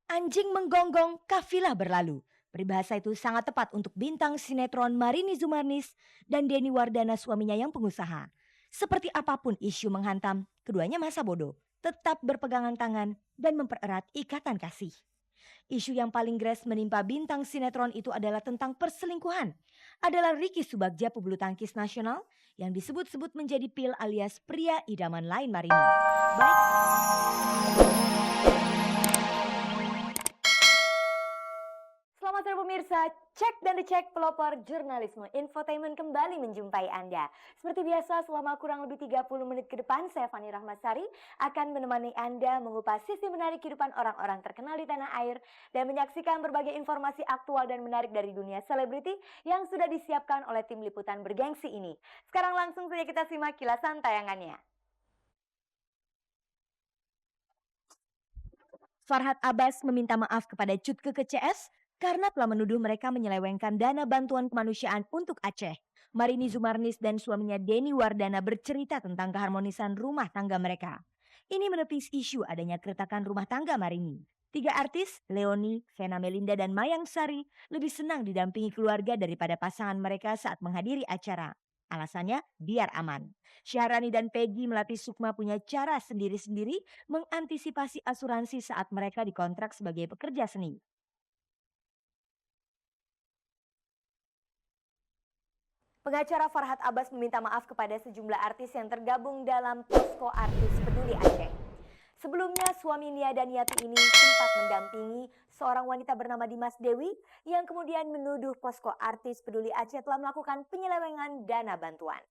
Anjing menggonggong, kafilah berlalu. Peribahasa itu sangat tepat untuk bintang sinetron Marini Zumarnis dan Denny Wardana suaminya yang pengusaha. Seperti apapun isu menghantam, keduanya masa bodoh, tetap berpegangan tangan dan mempererat ikatan kasih. Isu yang paling gres menimpa bintang sinetron itu adalah tentang perselingkuhan. Adalah Ricky Subagja pebulu tangkis nasional yang disebut-sebut menjadi pil alias pria idaman lain Marini. Baik. Selamat sore pemirsa, cek dan dicek pelopor jurnalisme infotainment kembali menjumpai Anda. Seperti biasa selama kurang lebih 30 menit ke depan saya Fani Rahmasari akan menemani Anda mengupas sisi menarik kehidupan orang-orang terkenal di tanah air dan menyaksikan berbagai informasi aktual dan menarik dari dunia selebriti yang sudah disiapkan oleh tim liputan bergengsi ini. Sekarang langsung saja kita simak kilasan tayangannya. Farhad Abbas meminta maaf kepada Cutke ke CS karena telah menuduh mereka menyelewengkan dana bantuan kemanusiaan untuk Aceh. Marini Zumarnis dan suaminya Denny Wardana bercerita tentang keharmonisan rumah tangga mereka. Ini menepis isu adanya keretakan rumah tangga Marini. Tiga artis, Leoni, Vena Melinda dan Mayang Sari, lebih senang didampingi keluarga daripada pasangan mereka saat menghadiri acara. Alasannya biar aman. Syahrani dan Peggy Melati Sukma punya cara sendiri-sendiri mengantisipasi asuransi saat mereka dikontrak sebagai pekerja seni. Pengacara Farhad Abbas meminta maaf kepada sejumlah artis yang tergabung dalam Posko Artis Peduli Aceh. Sebelumnya suami Nia Daniati ini sempat mendampingi seorang wanita bernama Dimas Dewi yang kemudian menuduh Posko Artis Peduli Aceh telah melakukan penyelewengan dana bantuan.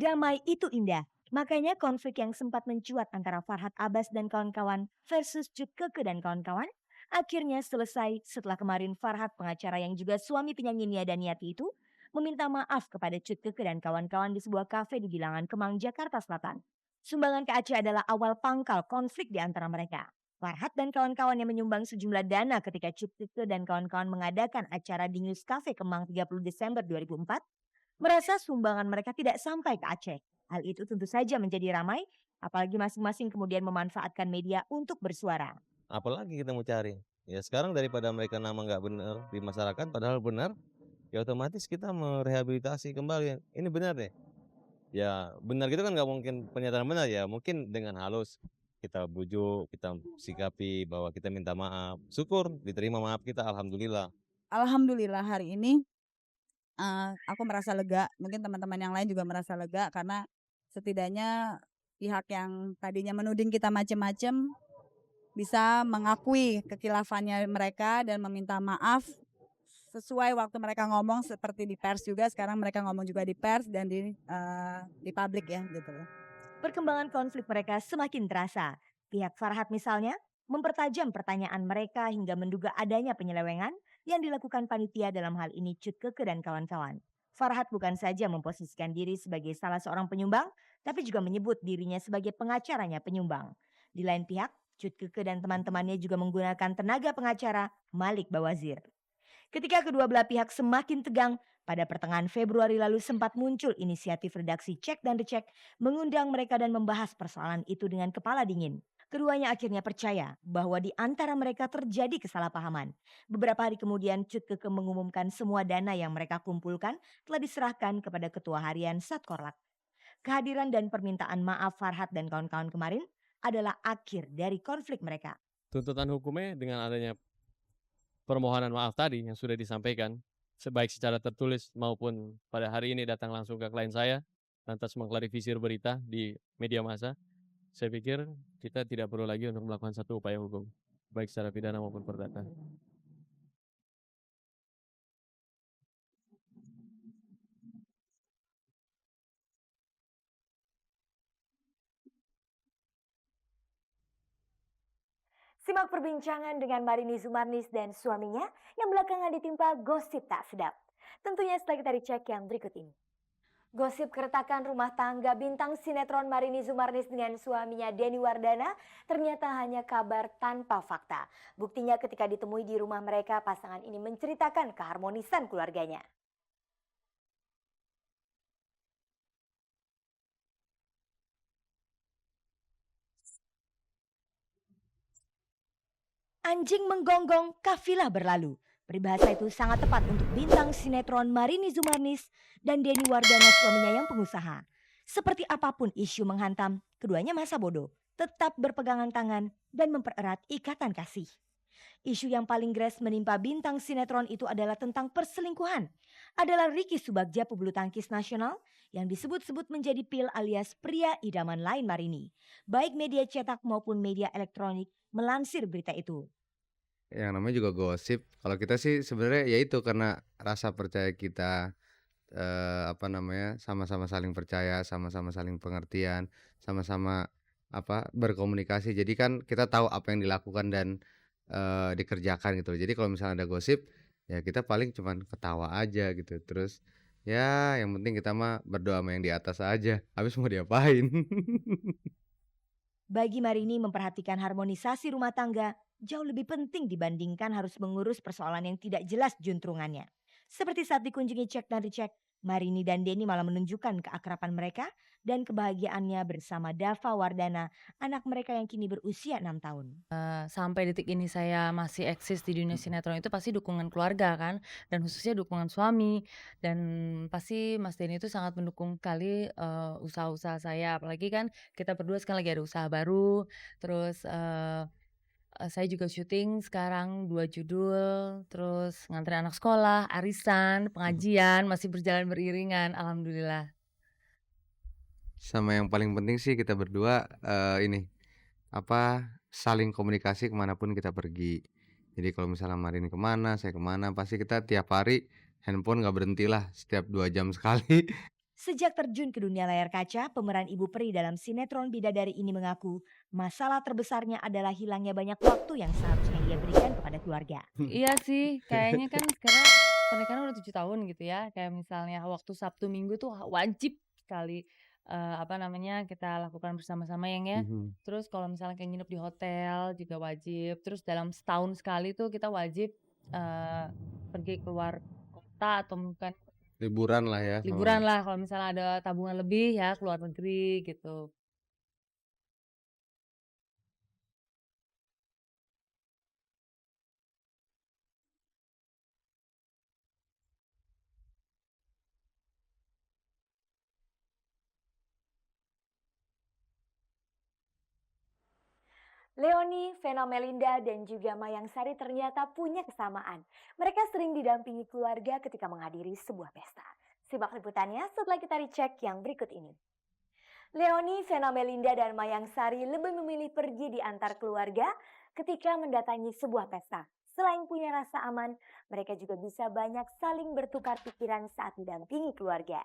Damai itu indah. Makanya konflik yang sempat mencuat antara Farhad Abbas dan kawan-kawan versus Cut Keke dan kawan-kawan akhirnya selesai setelah kemarin Farhad, pengacara yang juga suami penyanyi Nia Daniati itu, meminta maaf kepada Cut Keke dan kawan-kawan di sebuah kafe di Bilangan Kemang, Jakarta Selatan. Sumbangan ke Aceh adalah awal pangkal konflik di antara mereka. Farhad dan kawan-kawan yang menyumbang sejumlah dana ketika Cut Keke dan kawan-kawan mengadakan acara di News Cafe Kemang 30 Desember 2004 merasa sumbangan mereka tidak sampai ke Aceh. Hal itu tentu saja menjadi ramai, apalagi masing-masing kemudian memanfaatkan media untuk bersuara. Apalagi kita mau cari. Ya sekarang daripada mereka nama nggak benar di masyarakat padahal benar, ya otomatis kita merehabilitasi kembali. Ini benar deh. Ya benar gitu kan nggak mungkin pernyataan benar ya, mungkin dengan halus kita bujuk, kita sikapi bahwa kita minta maaf. Syukur diterima maaf kita, alhamdulillah. Alhamdulillah hari ini, aku merasa lega, mungkin teman-teman yang lain juga merasa lega karena setidaknya pihak yang tadinya menuding kita macam-macam bisa mengakui kekilafannya mereka dan meminta maaf sesuai waktu mereka ngomong seperti di pers juga, sekarang mereka ngomong juga di pers dan di publik ya gitu loh. Perkembangan konflik mereka semakin terasa. Pihak Farhad misalnya mempertajam pertanyaan mereka hingga menduga adanya penyelewengan yang dilakukan panitia, dalam hal ini Cut Keke dan kawan-kawan. Farhad bukan saja memposisikan diri sebagai salah seorang penyumbang, tapi juga menyebut dirinya sebagai pengacaranya penyumbang. Di lain pihak, Cut Keke dan teman-temannya juga menggunakan tenaga pengacara Malik Bawazir. Ketika kedua belah pihak semakin tegang, pada pertengahan Februari lalu sempat muncul inisiatif redaksi Cek dan Dicek mengundang mereka dan membahas persoalan itu dengan kepala dingin. Keduanya akhirnya percaya bahwa di antara mereka terjadi kesalahpahaman. Beberapa hari kemudian Cut Keke mengumumkan semua dana yang mereka kumpulkan telah diserahkan kepada Ketua Harian Satkorlak. Kehadiran dan permintaan maaf Farhad dan kawan-kawan kemarin adalah akhir dari konflik mereka. Tuntutan hukumnya dengan adanya permohonan maaf tadi yang sudah disampaikan, baik secara tertulis maupun pada hari ini datang langsung ke klien saya, lantas mengklarifikasi berita di media massa, saya pikir kita tidak perlu lagi untuk melakukan satu upaya hukum, baik secara pidana maupun perdata. Simak perbincangan dengan Marini Zumarnis dan suaminya yang belakangan ditimpa gosip tak sedap. Tentunya setelah kita dicek yang berikut ini. Gosip keretakan rumah tangga bintang sinetron Marini Zumarnis dengan suaminya Denny Wardana ternyata hanya kabar tanpa fakta. Buktinya ketika ditemui di rumah mereka, pasangan ini menceritakan keharmonisan keluarganya. Anjing menggonggong, kafilah berlalu. Peribahasa itu sangat tepat untuk bintang sinetron Marini Zumarnis dan Denny Wardana suaminya yang pengusaha. Seperti apapun isu menghantam, keduanya masa bodoh, tetap berpegangan tangan dan mempererat ikatan kasih. Isu yang paling gres menimpa bintang sinetron itu adalah tentang perselingkuhan. Adalah Ricky Subagja, pebulu tangkis nasional yang disebut-sebut menjadi pil alias pria idaman lain Marini. Baik media cetak maupun media elektronik melansir berita itu. Yang namanya juga gosip. Kalau kita sih sebenarnya ya itu karena rasa percaya kita, sama-sama saling percaya, sama-sama saling pengertian, sama-sama berkomunikasi. Jadi kan kita tahu apa yang dilakukan dan, dikerjakan gitu. Jadi kalau misalnya ada gosip, ya kita paling cuman ketawa aja gitu. Terus ya yang penting kita mah berdoa sama yang di atas aja, habis mau diapain. Bagi Marini, memperhatikan harmonisasi rumah tangga jauh lebih penting dibandingkan harus mengurus persoalan yang tidak jelas juntrungannya. Seperti saat dikunjungi Cek dan Dicek, Marini dan Denny malah menunjukkan keakraban mereka dan kebahagiaannya bersama Dava Wardana, anak mereka yang kini berusia 6 tahun. Sampai detik ini saya masih eksis di dunia sinetron itu pasti dukungan keluarga kan, dan khususnya dukungan suami. Dan pasti Mas Denny itu sangat mendukung sekali, usaha-usaha saya. Apalagi kan kita berdua sekarang lagi ada usaha baru, terus, saya juga syuting sekarang 2 judul, terus nganterin anak sekolah, arisan, pengajian, masih berjalan beriringan, alhamdulillah. Sama yang paling penting sih kita berdua, saling komunikasi kemanapun kita pergi. Jadi kalau misalnya Marini kemana, saya kemana, pasti kita tiap hari handphone nggak berhentilah, setiap 2 jam sekali. Sejak terjun ke dunia layar kaca, pemeran Ibu Peri dalam sinetron Bidadari ini mengaku masalah terbesarnya adalah hilangnya banyak waktu yang seharusnya ia berikan kepada keluarga. Iya sih, kayaknya kan sekarang pernikahan udah 7 tahun gitu ya, kayak misalnya waktu Sabtu Minggu tuh wajib sekali, kita lakukan bersama-sama ya. Mhm. Terus kalau misalnya kayak nginep di hotel juga wajib, terus dalam setahun sekali tuh kita wajib, pergi keluar kota atau mungkin Liburan lah ya. liburan lah kalau misalnya ada tabungan lebih ya ke luar negeri gitu. Leoni, Vena Melinda, dan juga Mayang Sari ternyata punya kesamaan. Mereka sering didampingi keluarga ketika menghadiri sebuah pesta. Simak liputannya setelah kita dicek yang berikut ini. Leoni, Vena Melinda, dan Mayang Sari lebih memilih pergi di antar keluarga ketika mendatangi sebuah pesta. Selain punya rasa aman, mereka juga bisa banyak saling bertukar pikiran saat didampingi keluarga.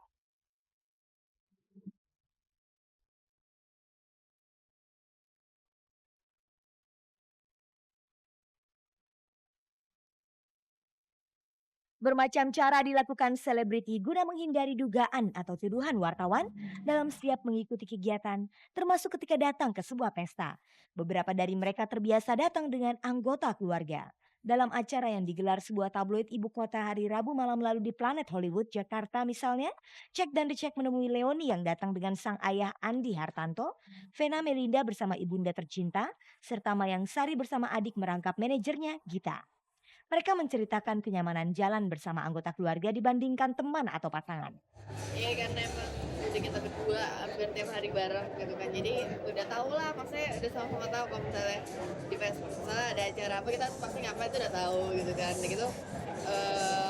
Bermacam cara dilakukan selebriti guna menghindari dugaan atau tuduhan wartawan dalam setiap mengikuti kegiatan, termasuk ketika datang ke sebuah pesta. Beberapa dari mereka terbiasa datang dengan anggota keluarga. Dalam acara yang digelar sebuah tabloid ibu kota hari Rabu malam lalu di Planet Hollywood, Jakarta misalnya, Cek dan Dicek menemui Leoni yang datang dengan sang ayah Andi Hartanto, Vena Melinda bersama ibunda tercinta, serta Mayang Sari bersama adik merangkap manajernya Gita. Mereka menceritakan kenyamanan jalan bersama anggota keluarga dibandingkan teman atau pasangan. Iya karena emang udah kita berdua hampir tiap hari bareng gitu kan. Jadi udah tau lah, maksudnya udah sama-sama tahu kalau misalnya di Facebook misalnya ada acara apa kita pasti ngapain itu udah tahu gitu kan. Dan gitu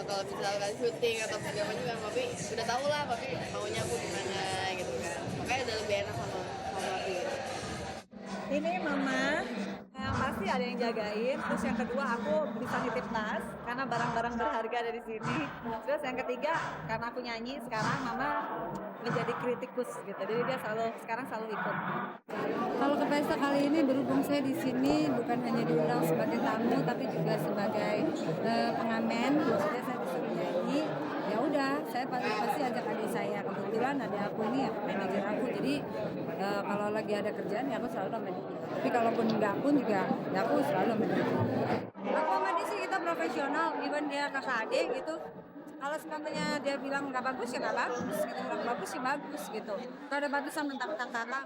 kalau misalkan syuting atau segala macam juga papi udah tahu lah papi maunya aku gimana gitu kan. Makanya udah lebih enak sama papi gitu. Ini mama, yang pasti ada yang jagain. Terus yang kedua aku bisa nitip tas karena barang-barang berharga ada di sini. Terus yang ketiga karena aku nyanyi sekarang mama menjadi kritikus gitu. Jadi dia sekarang selalu ikut. Kalau ke pesta kali ini berhubung saya di sini bukan hanya diundang sebagai tamu tapi juga sebagai pengamen. Maksudnya saya disuruh nyanyi. Ya udah, saya saya pasti ajak adik saya. Kebetulan adik aku ini ya manajer aku. Jadi kalau lagi ada kerjaan ya aku selalu sama dia. Tapi kalaupun enggak pun juga ya aku selalu sama dia. Aku sama dia sih kita profesional, even dia kakak adik gitu. Kalau semuanya dia bilang nggak bagus ya nggak bagus, gitu. Bilang bagus ya bagus gitu. Kalau ada batasan mentang-mentang kakak.